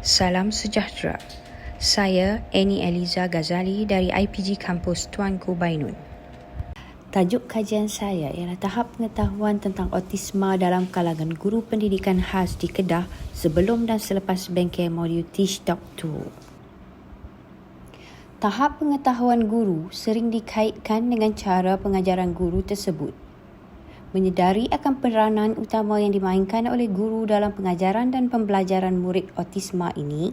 Salam sejahtera. Saya Annie Eliza Ghazali dari IPG Kampus Tuanku Bainun. Tajuk kajian saya ialah tahap pengetahuan tentang autisma dalam kalangan guru pendidikan khas di Kedah sebelum dan selepas bengkel modul Teach Talk 2. Tahap pengetahuan guru sering dikaitkan dengan cara pengajaran guru tersebut. Menyedari akan peranan utama yang dimainkan oleh guru dalam pengajaran dan pembelajaran murid autisma ini,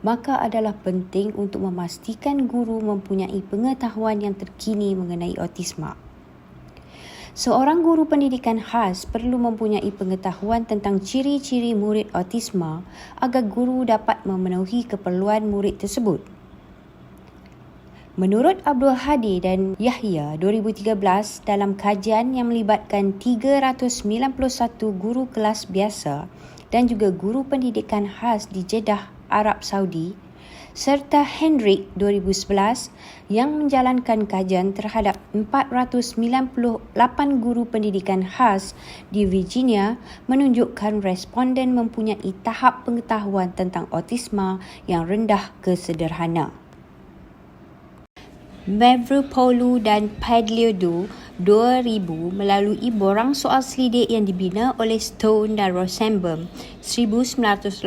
maka adalah penting untuk memastikan guru mempunyai pengetahuan yang terkini mengenai autisma. Seorang guru pendidikan khas perlu mempunyai pengetahuan tentang ciri-ciri murid autisma agar guru dapat memenuhi keperluan murid tersebut. Menurut Abdul Hadi dan Yahya 2013 dalam kajian yang melibatkan 391 guru kelas biasa dan juga guru pendidikan khas di Jeddah, Arab Saudi, serta Hendrik 2011 yang menjalankan kajian terhadap 498 guru pendidikan khas di Virginia, menunjukkan responden mempunyai tahap pengetahuan tentang autisma yang rendah ke sederhana. Mavropoulou dan Pagliudo 2000 melalui borang soal selidik yang dibina oleh Stone dan Rosenbaum 1988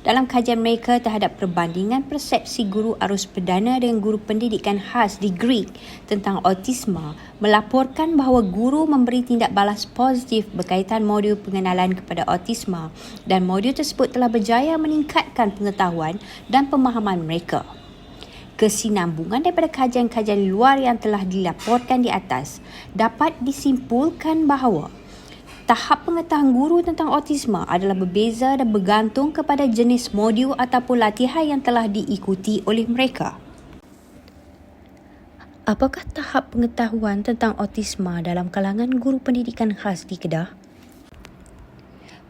dalam kajian mereka terhadap perbandingan persepsi guru arus perdana dengan guru pendidikan khas di Greek tentang autisma, melaporkan bahawa guru memberi tindak balas positif berkaitan modul pengenalan kepada autisma dan modul tersebut telah berjaya meningkatkan pengetahuan dan pemahaman mereka. Kesinambungan daripada kajian-kajian luar yang telah dilaporkan di atas dapat disimpulkan bahawa tahap pengetahuan guru tentang autisma adalah berbeza dan bergantung kepada jenis modul ataupun latihan yang telah diikuti oleh mereka. Apakah tahap pengetahuan tentang autisma dalam kalangan guru pendidikan khas di Kedah?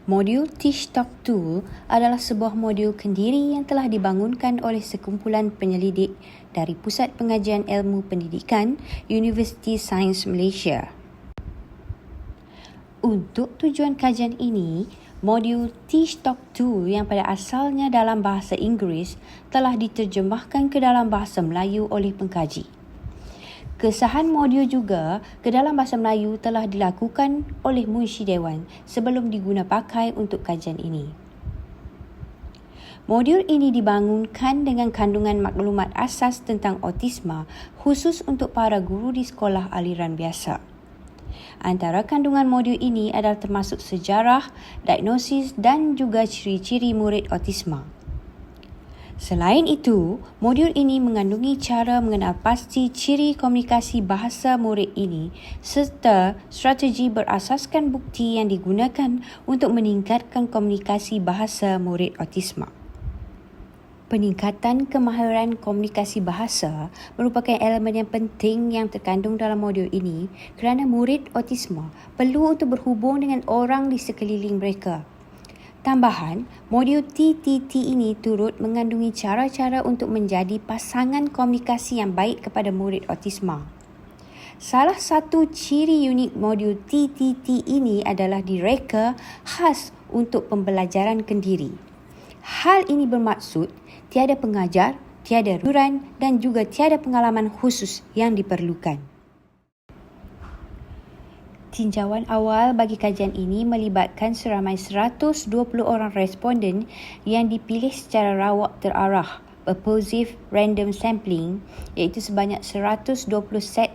Modul Teach Talk 2 adalah sebuah modul kendiri yang telah dibangunkan oleh sekumpulan penyelidik dari Pusat Pengajian Ilmu Pendidikan Universiti Sains Malaysia. Untuk tujuan kajian ini, modul Teach Talk 2 yang pada asalnya dalam bahasa Inggeris telah diterjemahkan ke dalam bahasa Melayu oleh pengkaji. Kesahan modul juga ke dalam bahasa Melayu telah dilakukan oleh Munshi Dewan sebelum diguna pakai untuk kajian ini. Modul ini dibangunkan dengan kandungan maklumat asas tentang autisma khusus untuk para guru di sekolah aliran biasa. Antara kandungan modul ini adalah termasuk sejarah, diagnosis dan juga ciri-ciri murid autisma. Selain itu, modul ini mengandungi cara mengenal pasti ciri komunikasi bahasa murid ini serta strategi berasaskan bukti yang digunakan untuk meningkatkan komunikasi bahasa murid autisma. Peningkatan kemahiran komunikasi bahasa merupakan elemen yang penting yang terkandung dalam modul ini kerana murid autisma perlu untuk berhubung dengan orang di sekeliling mereka. Tambahan, modul TTT ini turut mengandungi cara-cara untuk menjadi pasangan komunikasi yang baik kepada murid autisma. Salah satu ciri unik modul TTT ini adalah direka khas untuk pembelajaran kendiri. Hal ini bermaksud tiada pengajar, tiada rujukan dan juga tiada pengalaman khusus yang diperlukan. Tinjauan awal bagi kajian ini melibatkan seramai 120 orang responden yang dipilih secara rawak terarah, purposive random sampling, iaitu sebanyak 120 set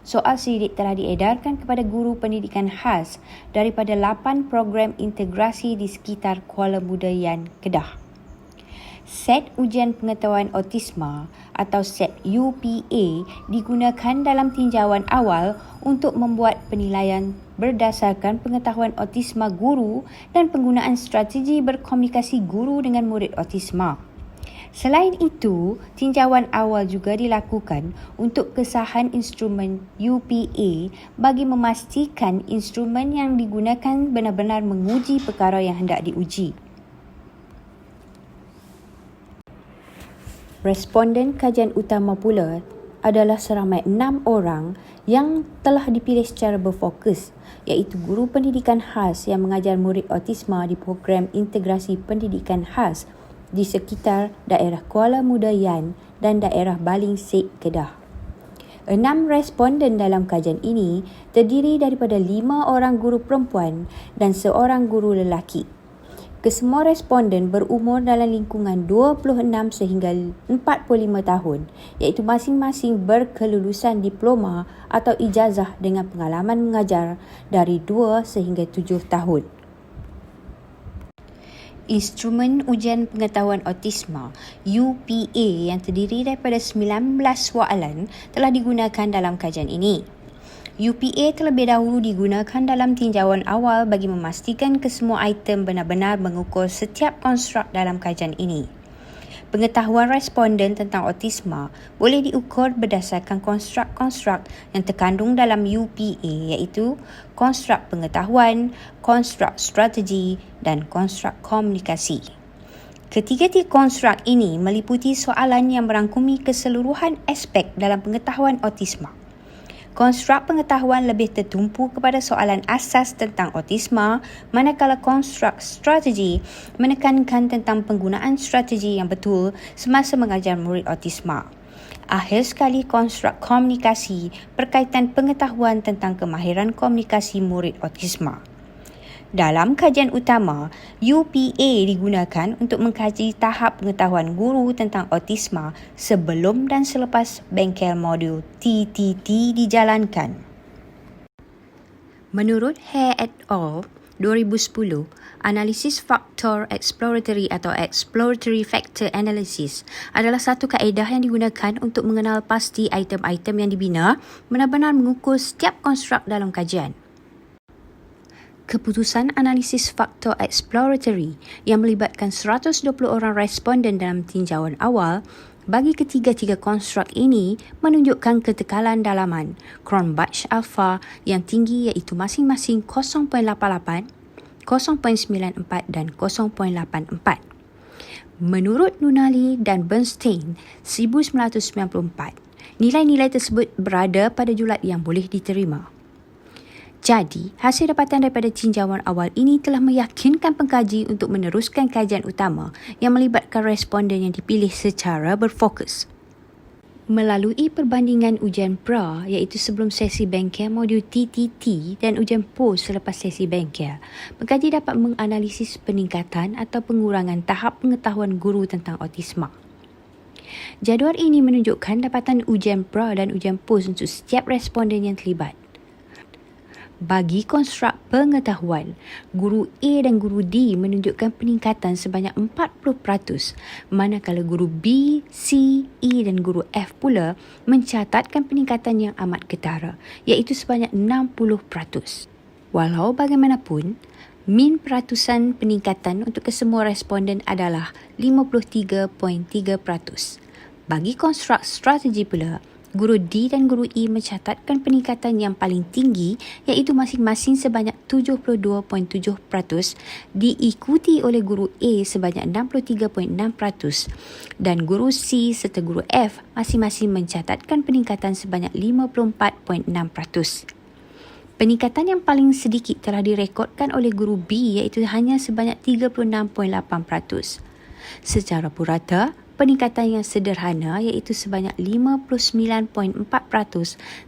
soal selidik telah diedarkan kepada guru pendidikan khas daripada 8 program integrasi di sekitar Kuala Muda-Yan, Kedah. Set ujian pengetahuan autisma atau set UPA digunakan dalam tinjauan awal untuk membuat penilaian berdasarkan pengetahuan autisma guru dan penggunaan strategi berkomunikasi guru dengan murid autisma. Selain itu, tinjauan awal juga dilakukan untuk kesahan instrumen UPA bagi memastikan instrumen yang digunakan benar-benar menguji perkara yang hendak diuji. Responden kajian utama pula adalah seramai 6 orang yang telah dipilih secara berfokus, iaitu guru pendidikan khas yang mengajar murid autisma di program integrasi pendidikan khas di sekitar daerah Kuala Muda Yan dan daerah Baling Sek Kedah. 6 responden dalam kajian ini terdiri daripada 5 orang guru perempuan dan seorang guru lelaki. Kesemua responden berumur dalam lingkungan 26 sehingga 45 tahun, iaitu masing-masing berkelulusan diploma atau ijazah dengan pengalaman mengajar dari 2 sehingga 7 tahun. Instrumen Ujian Pengetahuan Autisma UPA yang terdiri daripada 19 soalan telah digunakan dalam kajian ini. UPA terlebih dahulu digunakan dalam tinjauan awal bagi memastikan kesemua item benar-benar mengukur setiap konstruk dalam kajian ini. Pengetahuan responden tentang autisma boleh diukur berdasarkan konstruk-konstruk yang terkandung dalam UPA, iaitu konstruk pengetahuan, konstruk strategi dan konstruk komunikasi. Ketiga-tiga konstruk ini meliputi soalan yang merangkumi keseluruhan aspek dalam pengetahuan autisma. Konstruk pengetahuan lebih tertumpu kepada soalan asas tentang autisma, manakala konstruk strategi menekankan tentang penggunaan strategi yang betul semasa mengajar murid autisma. Akhir sekali, konstruk komunikasi berkaitan pengetahuan tentang kemahiran komunikasi murid autisma. Dalam kajian utama, UPA digunakan untuk mengkaji tahap pengetahuan guru tentang autisma sebelum dan selepas bengkel modul TTT dijalankan. Menurut Hare et al. 2010, analisis faktor exploratory atau exploratory factor analysis adalah satu kaedah yang digunakan untuk mengenal pasti item-item yang dibina benar-benar mengukur setiap konstruk dalam kajian. Keputusan analisis faktor exploratory yang melibatkan 120 orang responden dalam tinjauan awal bagi ketiga-tiga konstruk ini menunjukkan ketekalan dalaman Cronbach alpha yang tinggi, iaitu masing-masing 0.88, 0.94 dan 0.84. Menurut Nunnally dan Bernstein 1994, nilai-nilai tersebut berada pada julat yang boleh diterima. Jadi, hasil dapatan daripada tinjauan awal ini telah meyakinkan pengkaji untuk meneruskan kajian utama yang melibatkan responden yang dipilih secara berfokus. Melalui perbandingan ujian pra, iaitu sebelum sesi bengkel modul TTT dan ujian post selepas sesi bengkel, pengkaji dapat menganalisis peningkatan atau pengurangan tahap pengetahuan guru tentang autisma. Jadual ini menunjukkan dapatan ujian pra dan ujian post untuk setiap responden yang terlibat. Bagi konstruk pengetahuan, guru A dan guru D menunjukkan peningkatan sebanyak 40%, manakala guru B, C, E dan guru F pula mencatatkan peningkatan yang amat ketara, iaitu sebanyak 60%. Walau bagaimanapun, min peratusan peningkatan untuk kesemua responden adalah 53.3%. Bagi konstruk strategi pula, guru D dan guru E mencatatkan peningkatan yang paling tinggi, iaitu masing-masing sebanyak 72.7%, diikuti oleh guru A sebanyak 63.6% dan guru C serta guru F masing-masing mencatatkan peningkatan sebanyak 54.6%. Peningkatan yang paling sedikit telah direkodkan oleh guru B, iaitu hanya sebanyak 36.8%. Secara purata, peningkatan yang sederhana iaitu sebanyak 59.4%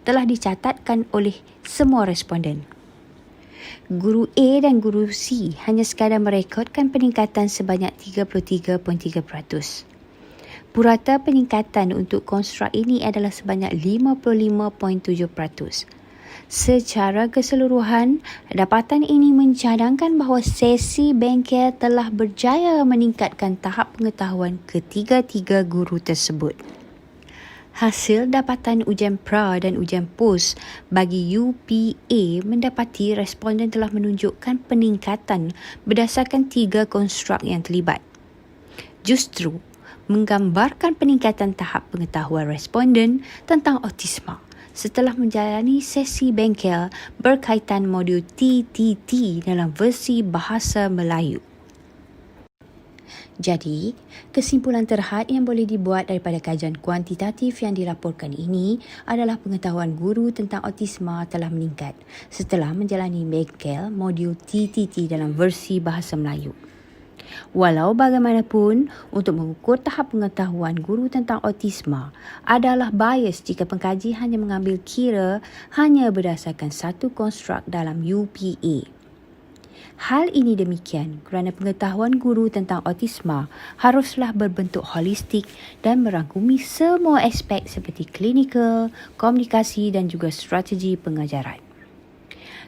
telah dicatatkan oleh semua responden. Guru A dan guru C hanya sekadar merekodkan peningkatan sebanyak 33.3%. Purata peningkatan untuk konstruk ini adalah sebanyak 55.7%. Secara keseluruhan, dapatan ini mencadangkan bahawa sesi bengkel telah berjaya meningkatkan tahap pengetahuan ketiga-tiga guru tersebut. Hasil dapatan ujian pra dan ujian post bagi UPA mendapati responden telah menunjukkan peningkatan berdasarkan 3 konstruk yang terlibat. Justru, menggambarkan peningkatan tahap pengetahuan responden tentang autisma setelah menjalani sesi bengkel berkaitan modul TTT dalam versi Bahasa Melayu. Jadi, kesimpulan terhad yang boleh dibuat daripada kajian kuantitatif yang dilaporkan ini adalah pengetahuan guru tentang autisma telah meningkat setelah menjalani bengkel modul TTT dalam versi Bahasa Melayu. Walau bagaimanapun, untuk mengukur tahap pengetahuan guru tentang autisma adalah bias jika pengkaji hanya mengambil kira hanya berdasarkan satu konstruk dalam UPA. Hal ini demikian kerana pengetahuan guru tentang autisma haruslah berbentuk holistik dan merangkumi semua aspek seperti klinikal, komunikasi dan juga strategi pengajaran.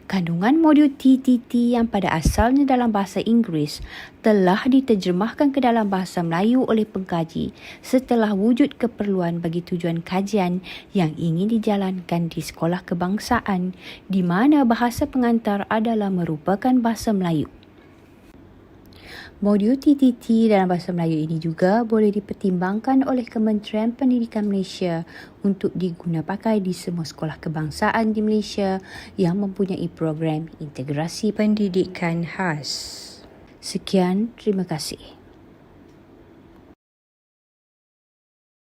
Kandungan modul TTT yang pada asalnya dalam bahasa Inggeris telah diterjemahkan ke dalam bahasa Melayu oleh pengkaji setelah wujud keperluan bagi tujuan kajian yang ingin dijalankan di sekolah kebangsaan di mana bahasa pengantar adalah merupakan bahasa Melayu. Modul TTT dalam bahasa Melayu ini juga boleh dipertimbangkan oleh Kementerian Pendidikan Malaysia untuk digunapakai di semua sekolah kebangsaan di Malaysia yang mempunyai program integrasi pendidikan khas. Sekian, terima kasih.